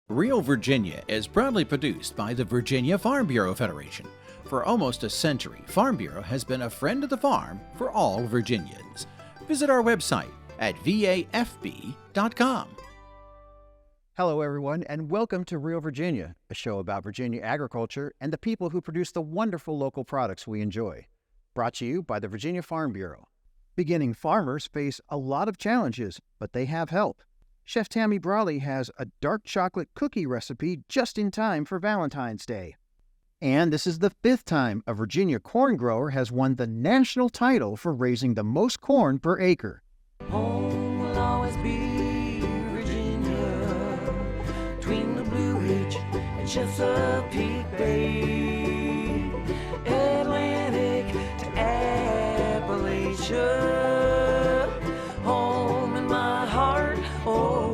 Real Virginia is proudly produced by the Virginia Farm Bureau Federation. For almost a century, Farm Bureau has been a friend of the farm for all Virginians. Visit our website at vafb.com. Hello, everyone, and welcome to Real Virginia, a show about Virginia agriculture and the people who produce the wonderful local products we enjoy. Brought to you by the Virginia Farm Bureau. Beginning farmers face a lot of challenges, but they have help. Chef Tammy Brawley has a dark chocolate cookie recipe just in time for Valentine's Day. And this is the 5th time a Virginia corn grower has won the national title for raising the most corn per acre. Home will always be Virginia, between the Blue Ridge and Chesapeake Bay, Atlantic to Appalachia, home in my heart always.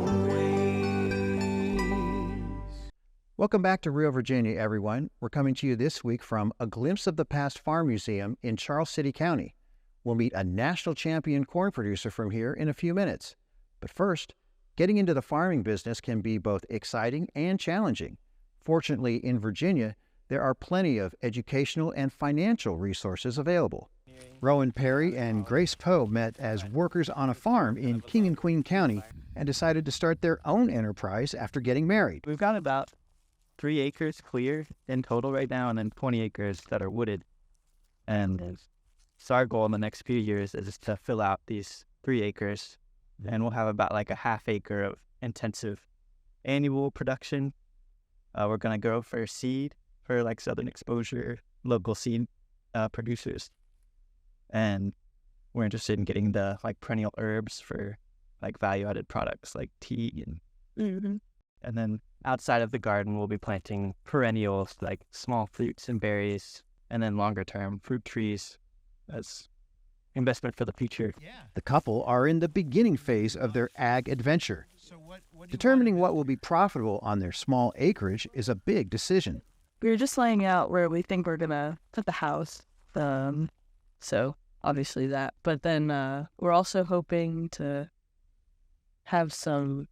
Welcome back to Real Virginia, everyone. We're coming to you this week from A Glimpse of the Past Farm Museum in Charles City County. We'll meet a national champion corn producer from here in a few minutes. But first, getting into the farming business can be both exciting and challenging. Fortunately, in Virginia, there are plenty of educational and financial resources available. Rowan Perry and Grace Poe met as workers on a farm in King and Queen County and decided to start their own enterprise after getting married. We've got about 3 acres clear in total right now, and then 20 acres that are wooded. And so our goal in the next few years is to fill out these 3 acres, and we'll have about like a half acre of intensive annual production. We're going to grow for seed for like Southern Exposure, local seed producers. And we're interested in getting the like perennial herbs for like value-added products like tea and then outside of the garden, we'll be planting perennials like small fruits and berries, and then longer-term fruit trees as investment for the future. The couple are in the beginning phase of their ag adventure. Determining what will be profitable on their small acreage is a big decision. We were just laying out where we think we're going to put the house. So obviously that. But then we're also hoping to have some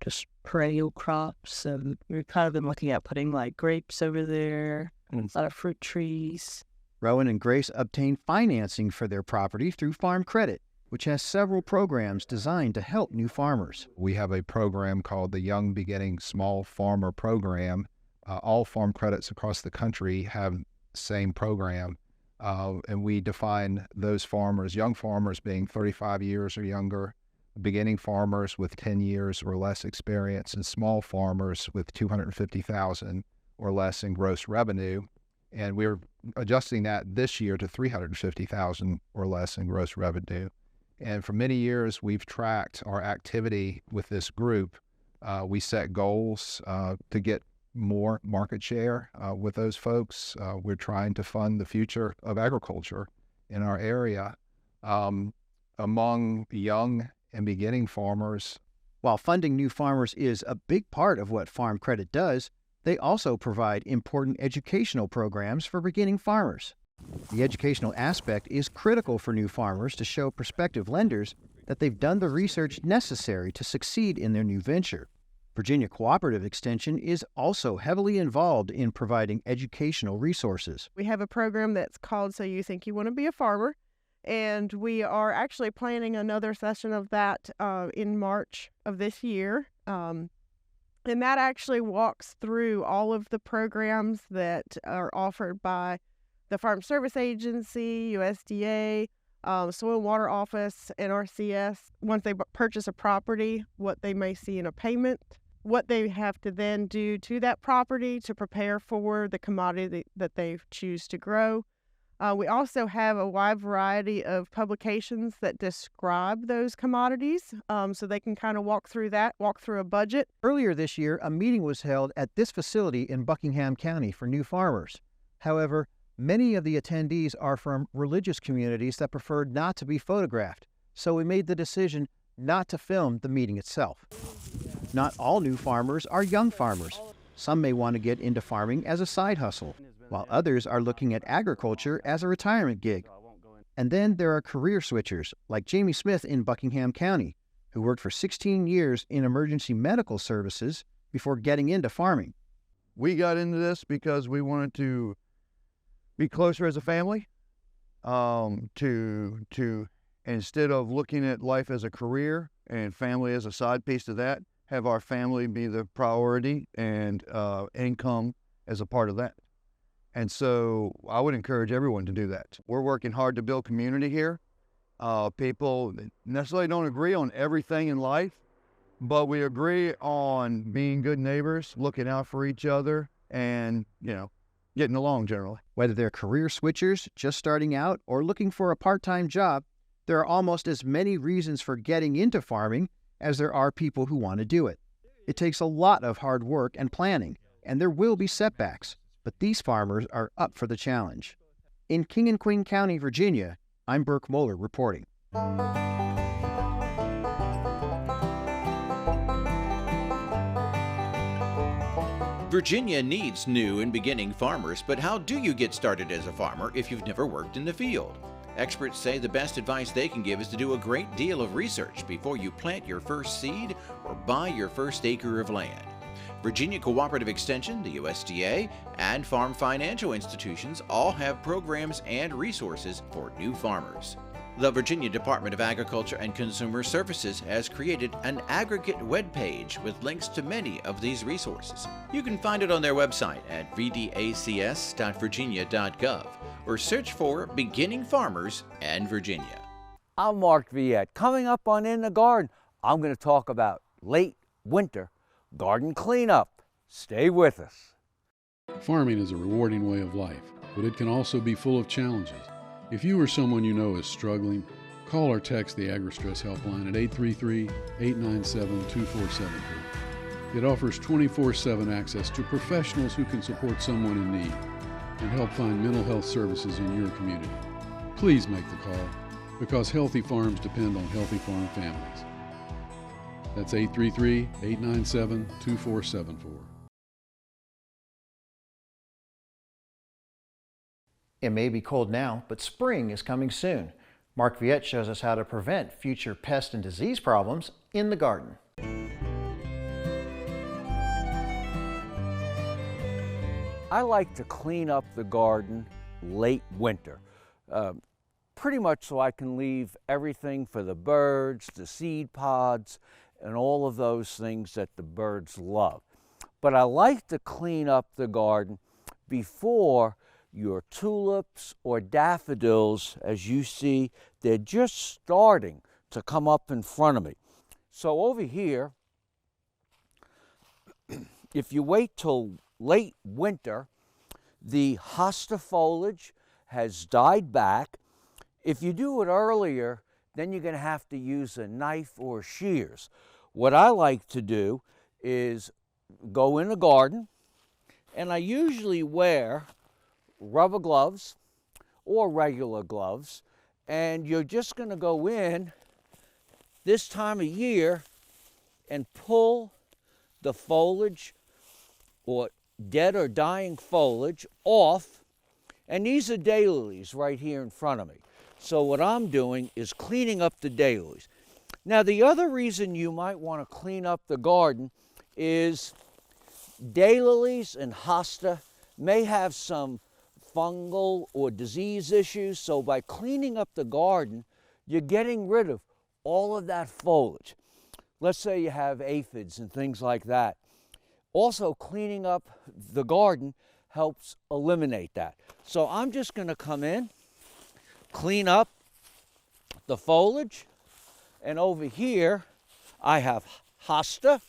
just perennial crops. And we've kind of been looking at putting like grapes over there, a lot of fruit trees. Rowan and Grace obtained financing for their property through Farm Credit, which has several programs designed to help new farmers. We have a program called the Young Beginning Small Farmer Program. All farm credits across the country have the same program, and we define those farmers, young farmers being 35 years or younger, beginning farmers with 10 years or less experience, and small farmers with $250,000 or less in gross revenue. And we're adjusting that this year to $350,000 or less in gross revenue. And for many years, we've tracked our activity with this group. We set goals to get more market share with those folks. We're trying to fund the future of agriculture in our area. Among young and beginning farmers. While funding new farmers is a big part of what Farm Credit does, they also provide important educational programs for beginning farmers. The educational aspect is critical for new farmers to show prospective lenders that they've done the research necessary to succeed in their new venture. Virginia Cooperative Extension is also heavily involved in providing educational resources. We have a program that's called So You Think You Want to Be a Farmer, and we are actually planning another session of that in March of this year. And that actually walks through all of the programs that are offered by the Farm Service Agency, USDA, Soil and Water Office, NRCS. Once they purchase a property, what they may see in a payment, what they have to then do to that property to prepare for the commodity that they choose to grow. We also have a wide variety of publications that describe those commodities, so they can kind of walk through a budget. Earlier this year, a meeting was held at this facility in Buckingham County for new farmers. However, many of the attendees are from religious communities that preferred not to be photographed, so we made the decision not to film the meeting itself. Not all new farmers are young farmers. Some may want to get into farming as a side hustle, while others are looking at agriculture as a retirement gig. And then there are career switchers, like Jamie Smith in Buckingham County, who worked for 16 years in emergency medical services before getting into farming. We got into this because we wanted to be closer as a family, to instead of looking at life as a career and family as a side piece to that, have our family be the priority and income as a part of that. And so I would encourage everyone to do that. We're working hard to build community here. People necessarily don't agree on everything in life, but we agree on being good neighbors, looking out for each other, and, getting along generally. Whether they're career switchers just starting out or looking for a part-time job, there are almost as many reasons for getting into farming as there are people who want to do it. It takes a lot of hard work and planning, and there will be setbacks, but these farmers are up for the challenge. In King and Queen County, Virginia, I'm Burke Moeller reporting. Virginia needs new and beginning farmers, but how do you get started as a farmer if you've never worked in the field? Experts say the best advice they can give is to do a great deal of research before you plant your first seed or buy your first acre of land. Virginia Cooperative Extension, the USDA, and farm financial institutions all have programs and resources for new farmers. The Virginia Department of Agriculture and Consumer Services has created an aggregate web page with links to many of these resources. You can find it on their website at vdacs.virginia.gov or search for Beginning Farmers and Virginia. I'm Mark Viette. Coming up on In the Garden, I'm going to talk about late winter garden cleanup. Stay with us. Farming is a rewarding way of life, but it can also be full of challenges. If you or someone you know is struggling, call or text the AgriStress helpline at 833-897-2473. It offers 24/7 access to professionals who can support someone in need and help find mental health services in your community. Please make the call, because healthy farms depend on healthy farm families. That's 833-897-2474. It may be cold now, but spring is coming soon. Mark Viette shows us how to prevent future pest and disease problems in the garden. I like to clean up the garden late winter, pretty much so I can leave everything for the birds, the seed pods, and all of those things that the birds love. But I like to clean up the garden before your tulips or daffodils, as you see, they're just starting to come up in front of me. So over here, if you wait till late winter, the hosta foliage has died back. If you do it earlier, then you're going to have to use a knife or shears. What I like to do is go in the garden, and I usually wear rubber gloves or regular gloves, and you're just going to go in this time of year and pull the foliage or dead or dying foliage off. And these are daylilies right here in front of me. So what I'm doing is cleaning up the daylilies. Now, the other reason you might want to clean up the garden is daylilies and hosta may have some fungal or disease issues, so by cleaning up the garden, you're getting rid of all of that foliage. Let's say you have aphids and things like that. Also, cleaning up the garden helps eliminate that. So I'm just going to come in, clean up the foliage, and over here I have hosta.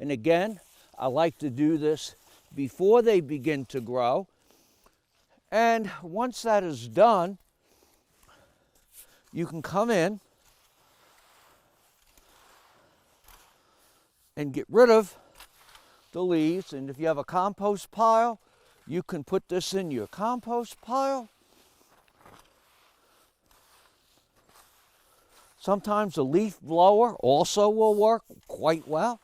And again, I like to do this before they begin to grow. And once that is done, you can come in and get rid of the leaves. And if you have a compost pile, you can put this in your compost pile. Sometimes a leaf blower also will work quite well.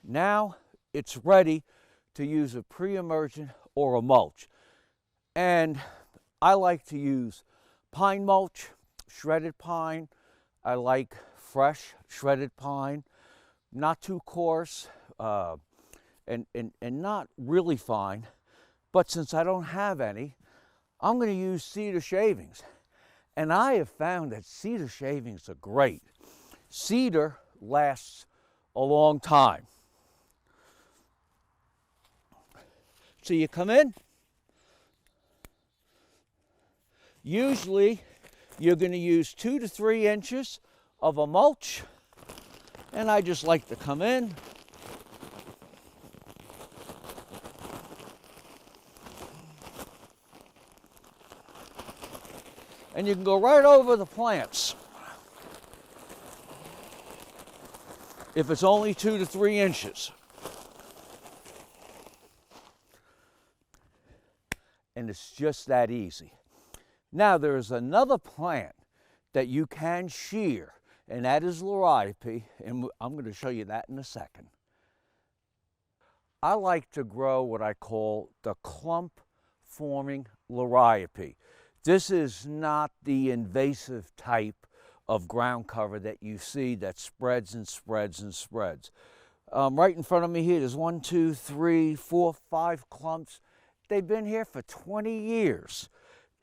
Now it's ready to use a pre-emergent or a mulch. And I like to use pine mulch, shredded pine. I like fresh shredded pine, not too coarse and not really fine. But since I don't have any, I'm going to use cedar shavings. And I have found that cedar shavings are great. Cedar lasts a long time. So you come in. Usually you're going to use 2 to 3 inches of a mulch. And I just like to come in. And you can go right over the plants. If it's only 2 to 3 inches. And it's just that easy. Now there's another plant that you can shear, and that is liriope, and I'm going to show you that in a second. I like to grow what I call the clump forming liriope. This is not the invasive type of ground cover that you see that spreads and spreads and spreads. Right in front of me here, there's 1, 2, 3, 4, 5 clumps. They've been here for 20 years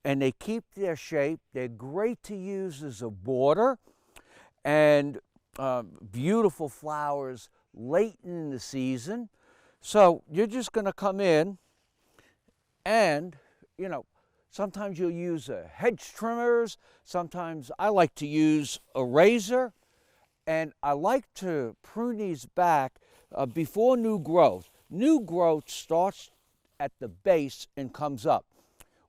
and they keep their shape. They're great to use as a border and beautiful flowers late in the season. So you're just going to come in and, you know, sometimes you'll use hedge trimmers. Sometimes I like to use a razor. And I like to prune these back before new growth. New growth starts at the base and comes up.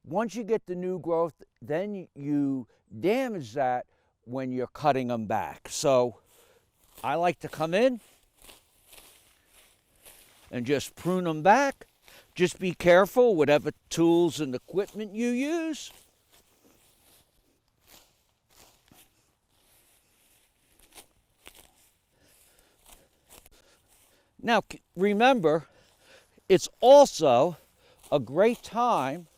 Once you get the new growth, then you damage that when you're cutting them back. So I like to come in and just prune them back. Just be careful, whatever tools and equipment you use. Now, remember, it's also a great time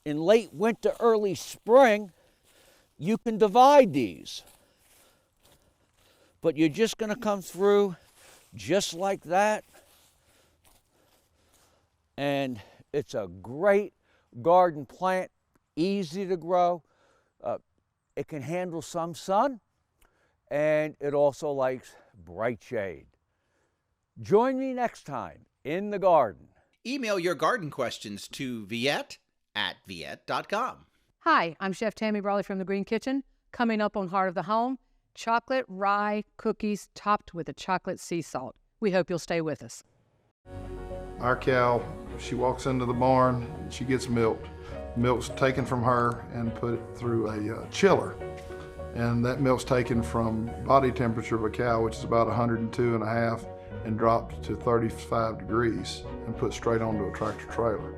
in late winter, early spring, you can divide these. But you're just going to come through just like that. And it's a great garden plant, easy to grow. It can handle some sun, and it also likes bright shade. Join me next time in the garden. Email your garden questions to viet@viet.com. Hi, I'm Chef Tammy Brawley from the Green Kitchen. Coming up on Heart of the Home, chocolate rye cookies topped with a chocolate sea salt. We hope you'll stay with us. Our cow, she walks into the barn, she gets milked. Milk's taken from her and put through a chiller. And that milk's taken from body temperature of a cow, which is about 102.5, and dropped to 35 degrees and put straight onto a tractor trailer.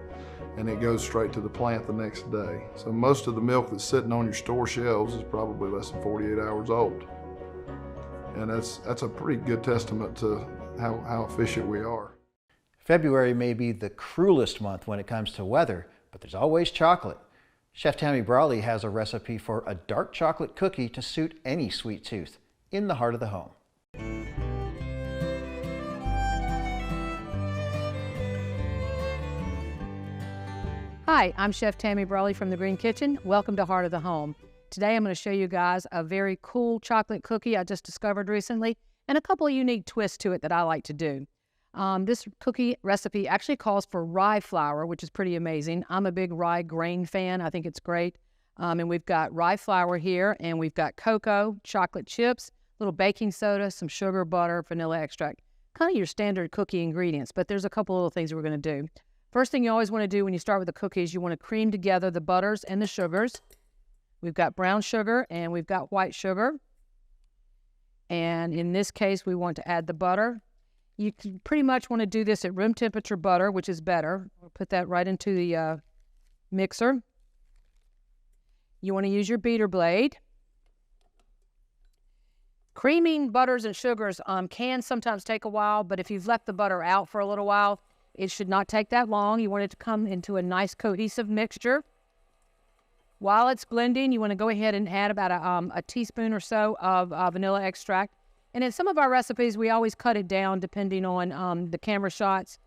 And it goes straight to the plant the next day. So most of the milk that's sitting on your store shelves is probably less than 48 hours old. And that's a pretty good testament to how efficient we are. February may be the cruelest month when it comes to weather, but there's always chocolate. Chef Tammy Brawley has a recipe for a dark chocolate cookie to suit any sweet tooth in the heart of the home. Hi, I'm Chef Tammy Brawley from the Green Kitchen. Welcome to Heart of the Home. Today I'm going to show you guys a very cool chocolate cookie I just discovered recently and a couple of unique twists to it that I like to do. This cookie recipe actually calls for rye flour, which is pretty amazing. I'm a big rye grain fan. I think it's great. And we've got rye flour here, and we've got cocoa, chocolate chips, a little baking soda, some sugar, butter, vanilla extract. Kind of your standard cookie ingredients, but there's a couple little things we're going to do. First thing you always want to do when you start with the cookies, you want to cream together the butters and the sugars. We've got brown sugar and we've got white sugar. And in this case, we want to add the butter. You can pretty much want to do this at room temperature butter, which is better. We'll put that right into the mixer. You want to use your beater blade. Creaming butters and sugars can sometimes take a while, but if you've left the butter out for a little while, It should not take that long. You want it to come into a nice cohesive mixture. While it's blending, you want to go ahead and add about a teaspoon or so of vanilla extract. And in some of our recipes, we always cut it down depending on the camera shots.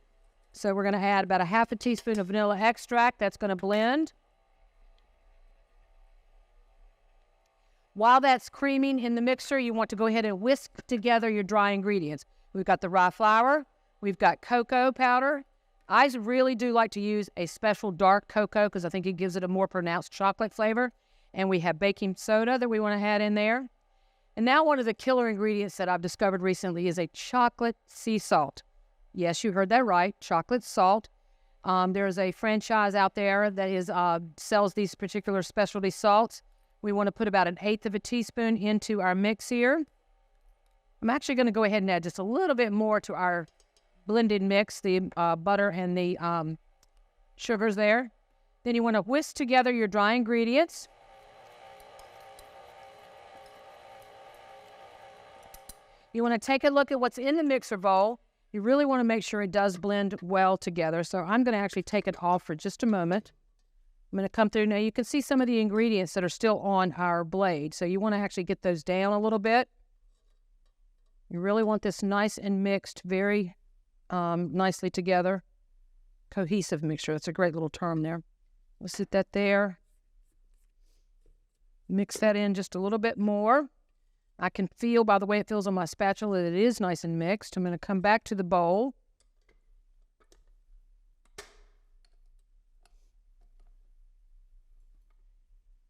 So we're going to add about a half a teaspoon of vanilla extract. That's going to blend. While that's creaming in the mixer, you want to go ahead and whisk together your dry ingredients. We've got the rye flour. We've got cocoa powder. I really do like to use a special dark cocoa because I think it gives it a more pronounced chocolate flavor. And we have baking soda that we want to add in there. And now one of the killer ingredients that I've discovered recently is a chocolate sea salt. Yes, you heard that right, chocolate salt. There's a franchise out there that is sells these particular specialty salts. We want to put about 1/8 of a teaspoon into our mix here. I'm actually going to go ahead and add just a little bit more to our blended mix, the butter and the sugars there. Then you want to whisk together your dry ingredients. You want to take a look at what's in the mixer bowl. You really want to make sure it does blend well together. So I'm going to actually take it off for just a moment. I'm going to come through. Now you can see some of the ingredients that are still on our blade. So you want to actually get those down a little bit. You really want this nice and mixed, very nicely together. Cohesive mixture. That's a great little term there. We'll sit that there. Mix that in just a little bit more. I can feel by the way it feels on my spatula that it is nice and mixed. I'm going to come back to the bowl.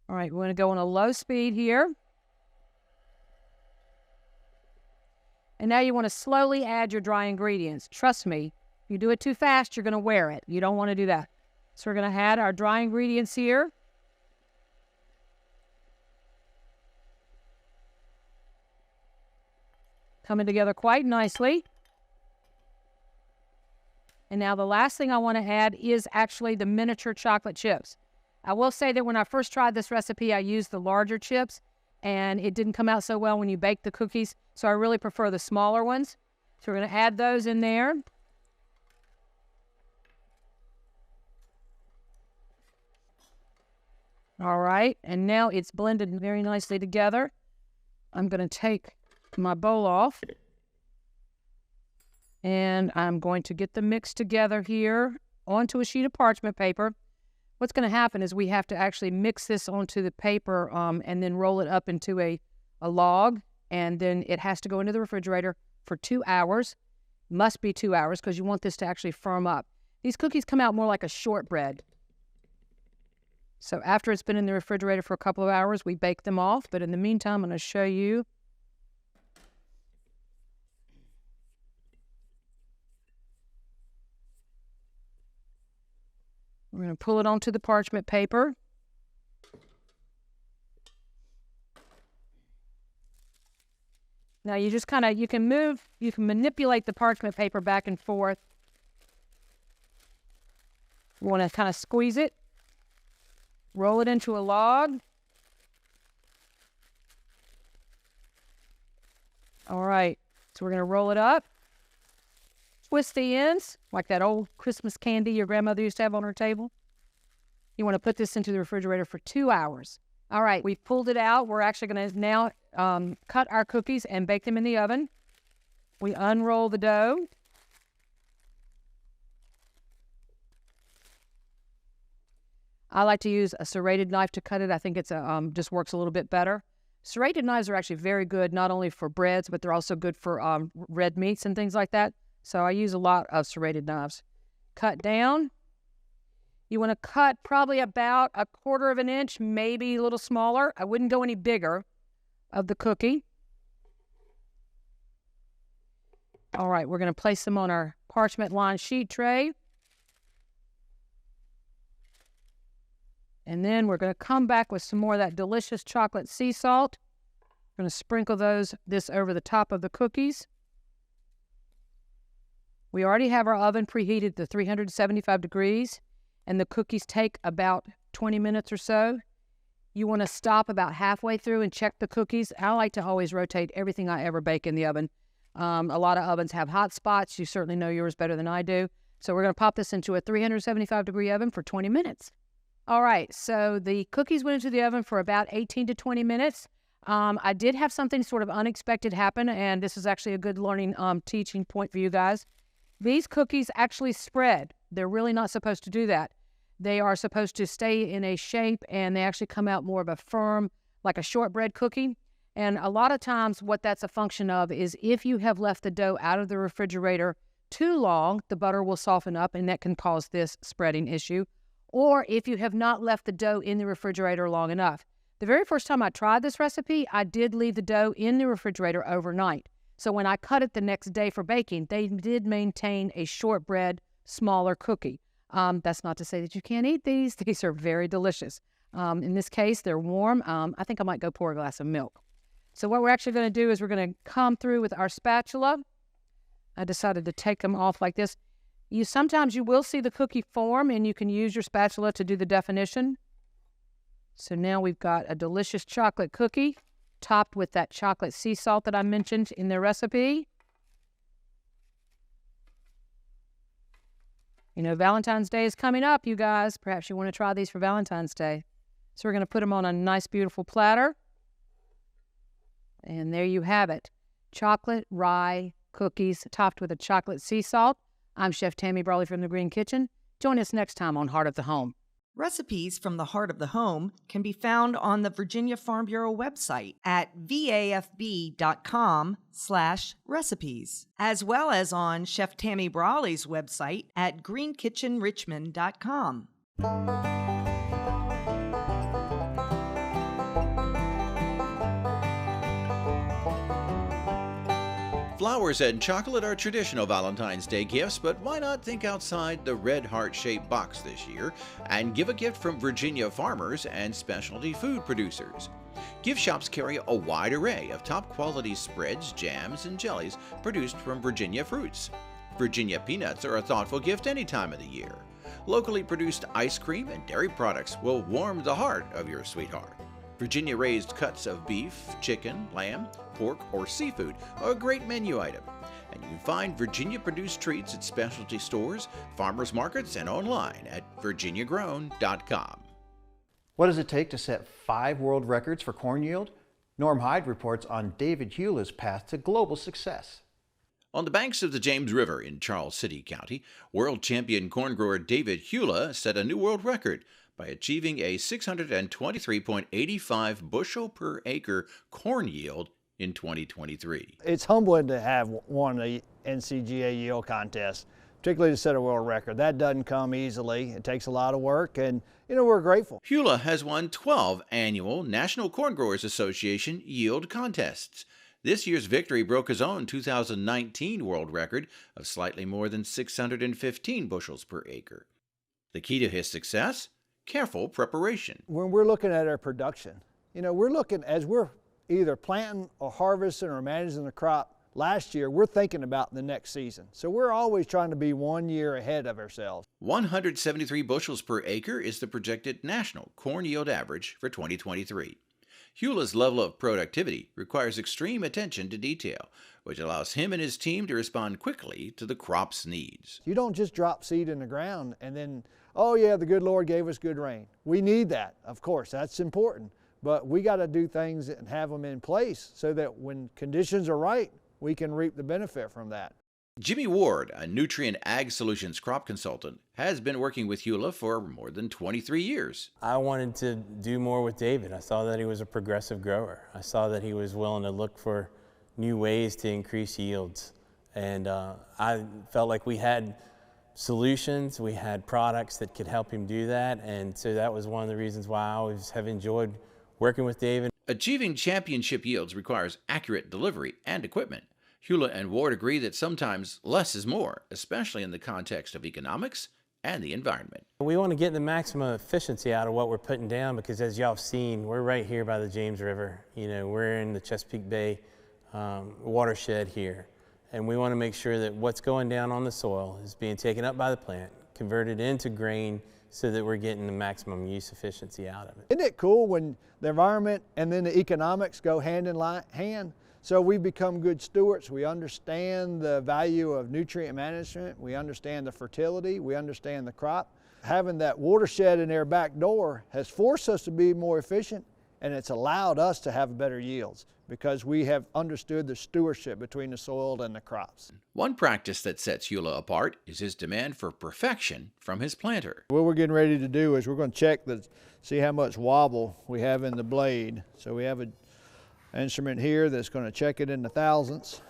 All right, we're going to go on a low speed here. And now you want to slowly add your dry ingredients. Trust me, if you do it too fast, you're going to wear it. You don't want to do that. So we're going to add our dry ingredients here. Coming together quite nicely. And now the last thing I want to add is actually the miniature chocolate chips. I will say that when I first tried this recipe, I used the larger chips, and it didn't come out so well when you bake the cookies, so I really prefer the smaller ones. So we're going to add those in there. All right, and now it's blended very nicely together. I'm going to take my bowl off, and I'm going to get the mix together here onto a sheet of parchment paper. What's going to happen is we have to actually mix this onto the paper and then roll it up into a log, and then it has to go into the refrigerator for 2 hours. Must be 2 hours because you want this to actually firm up. These cookies come out more like a shortbread. So after it's been in the refrigerator for a couple of hours, we bake them off. But in the meantime, I'm going to show you. We're going to pull it onto the parchment paper. Now you just kind of, you can manipulate the parchment paper back and forth. You want to kind of squeeze it. Roll it into a log. All right, so we're going to roll it up. Twist the ends, like that old Christmas candy your grandmother used to have on her table. You want to put this into the refrigerator for 2 hours. All right, we've pulled it out. We're actually going to now cut our cookies and bake them in the oven. We unroll the dough. I like to use a serrated knife to cut it. I think it's just works a little bit better. Serrated knives are actually very good, not only for breads, but they're also good for red meats and things like that. So I use a lot of serrated knives. Cut down. You want to cut probably about 1/4 of an inch, maybe a little smaller. I wouldn't go any bigger of the cookie. All right, we're going to place them on our parchment lined sheet tray. And then we're going to come back with some more of that delicious chocolate sea salt. We're going to sprinkle this over the top of the cookies. We already have our oven preheated to 375 degrees, and the cookies take about 20 minutes or so. You want to stop about halfway through and check the cookies. I like to always rotate everything I ever bake in the oven. A lot of ovens have hot spots. You certainly know yours better than I do. So we're going to pop this into a 375-degree oven for 20 minutes. All right, so the cookies went into the oven for about 18 to 20 minutes. I did have something sort of unexpected happen, and this is actually a good learning teaching point for you guys. These cookies actually spread. They're really not supposed to do that. They are supposed to stay in a shape, and they actually come out more of a firm, like a shortbread cookie. And a lot of times what that's a function of is if you have left the dough out of the refrigerator too long, the butter will soften up, and that can cause this spreading issue. Or if you have not left the dough in the refrigerator long enough. The very first time I tried this recipe, I did leave the dough in the refrigerator overnight. So when I cut it the next day for baking, they did maintain a shortbread, smaller cookie. That's not to say that you can't eat these. These are very delicious. In this case, they're warm. I think I might go pour a glass of milk. So what we're actually going to do is we're going to come through with our spatula. I decided to take them off like this. Sometimes you will see the cookie form, and you can use your spatula to do the definition. So now we've got a delicious chocolate cookie topped with that chocolate sea salt that I mentioned in the recipe. You know, Valentine's Day is coming up, you guys. Perhaps you want to try these for Valentine's Day. So we're going to put them on a nice, beautiful platter. And there you have it. Chocolate rye cookies topped with a chocolate sea salt. I'm Chef Tammy Brawley from the Green Kitchen. Join us next time on Heart of the Home. Recipes from the Heart of the Home can be found on the Virginia Farm Bureau website at vafb.com/recipes, as well as on Chef Tammy Brawley's website at greenkitchenrichmond.com. Flowers and chocolate are traditional Valentine's Day gifts, but why not think outside the red heart-shaped box this year and give a gift from Virginia farmers and specialty food producers? Gift shops carry a wide array of top-quality spreads, jams, and jellies produced from Virginia fruits. Virginia peanuts are a thoughtful gift any time of the year. Locally produced ice cream and dairy products will warm the heart of your sweetheart. Virginia-raised cuts of beef, chicken, lamb, pork, or seafood are a great menu item. And you can find Virginia-produced treats at specialty stores, farmers markets, and online at virginiagrown.com. What does it take to set 5 world records for corn yield? Norm Hyde reports on David Hula's path to global success. On the banks of the James River in Charles City County, world champion corn grower David Hula set a new world record by achieving a 623.85 bushel per acre corn yield in 2023. It's humbling to have won the NCGA yield contest, particularly to set a world record. That doesn't come easily. It takes a lot of work, and we're grateful. Hula has won 12 annual National Corn Growers Association yield contests. This year's victory broke his own 2019 world record of slightly more than 615 bushels per acre. The key to his success? Careful preparation. When we're looking at our production, we're looking, as we're either planting or harvesting or managing the crop last year, we're thinking about the next season. So we're always trying to be 1 year ahead of ourselves. 173 bushels per acre is the projected national corn yield average for 2023. Hula's level of productivity requires extreme attention to detail, which allows him and his team to respond quickly to the crop's needs. You don't just drop seed in the ground and then, oh yeah, the good Lord gave us good rain. We need that, of course, that's important. But we got to do things and have them in place so that when conditions are right, we can reap the benefit from that. Jimmy Ward, a Nutrient Ag Solutions crop consultant, has been working with Hula for more than 23 years. I wanted to do more with David. I saw that he was a progressive grower. I saw that he was willing to look for new ways to increase yields. And I felt like we had solutions, we had products that could help him do that. And so that was one of the reasons why I always have enjoyed working with David. Achieving championship yields requires accurate delivery and equipment. Hula and Ward agree that sometimes less is more, especially in the context of economics and the environment. We want to get the maximum efficiency out of what we're putting down because, as y'all have seen, we're right here by the James River. We're in the Chesapeake Bay watershed here, and we want to make sure that what's going down on the soil is being taken up by the plant, converted into grain, so that we're getting the maximum use efficiency out of it. Isn't it cool when the environment and then the economics go hand in hand? So we become good stewards. We understand the value of nutrient management. We understand the fertility. We understand the crop. Having that watershed in their back door has forced us to be more efficient, and it's allowed us to have better yields because we have understood the stewardship between the soil and the crops. One practice that sets Hula apart is his demand for perfection from his planter. What we're getting ready to do is we're going to check see how much wobble we have in the blade. So we have an instrument here that's going to check it in the thousandths.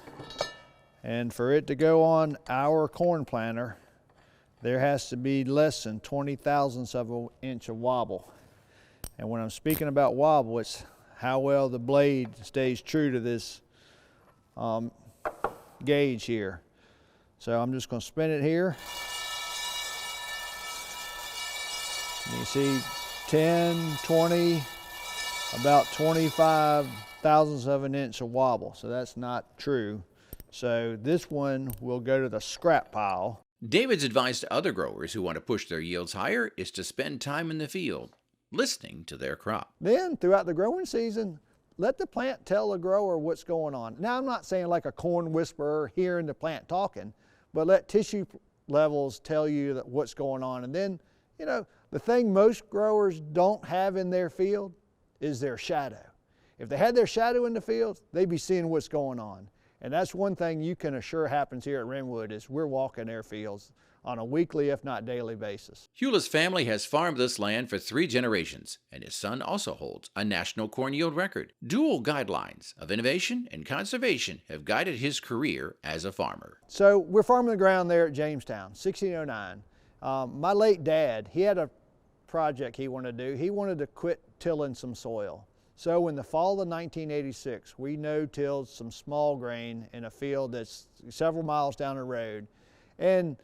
And for it to go on our corn planter, there has to be less than 20 thousandths of an inch of wobble. And when I'm speaking about wobble, it's how well the blade stays true to this gauge here. So I'm just going to spin it here. And you see 10, 20, about 25 thousandths of an inch of wobble. So that's not true. So this one will go to the scrap pile. David's advice to other growers who want to push their yields higher is to spend time in the field, listening to their crop. Then throughout the growing season, let the plant tell the grower what's going on. Now I'm not saying like a corn whisperer hearing the plant talking, but let tissue levels tell you what's going on. And then, you know, the thing most growers don't have in their field is their shadow. If they had their shadow in the field, they'd be seeing what's going on. And that's one thing you can assure happens here at Renwood is we're walking their fields on a weekly, if not daily basis. Hula's family has farmed this land for 3 generations, and his son also holds a national corn yield record. Dual guidelines of innovation and conservation have guided his career as a farmer. So we're farming the ground there at Jamestown, 1609. My late dad, he had a project he wanted to do. He wanted to quit tilling some soil. So in the fall of 1986, we no-tilled some small grain in a field that's several miles down the road. And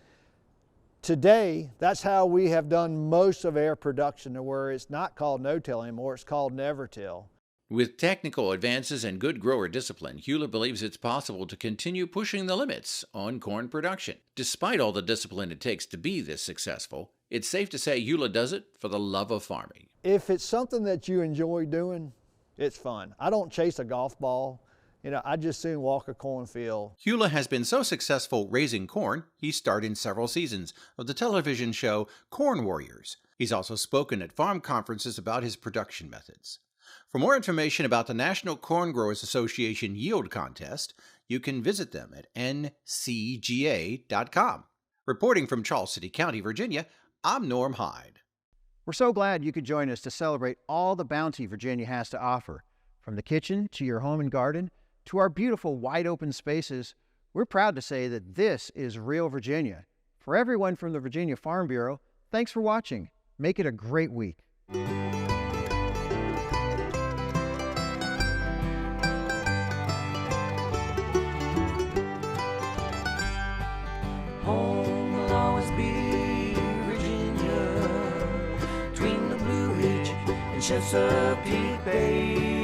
today, that's how we have done most of our production, to where it's not called no-till anymore, it's called never-till. With technical advances and good grower discipline, Hula believes it's possible to continue pushing the limits on corn production. Despite all the discipline it takes to be this successful, it's safe to say Hula does it for the love of farming. If it's something that you enjoy doing, it's fun. I don't chase a golf ball. You know, I just soon walk a cornfield. Hula has been so successful raising corn, he starred in several seasons of the television show Corn Warriors. He's also spoken at farm conferences about his production methods. For more information about the National Corn Growers Association Yield Contest, you can visit them at ncga.com. Reporting from Charles City County, Virginia, I'm Norm Hyde. We're so glad you could join us to celebrate all the bounty Virginia has to offer. From the kitchen to your home and garden to our beautiful wide open spaces, we're proud to say that this is real Virginia. For everyone from the Virginia Farm Bureau, thanks for watching. Make it a great week. Home will always be Virginia, between the Blue Ridge and Chesapeake Bay.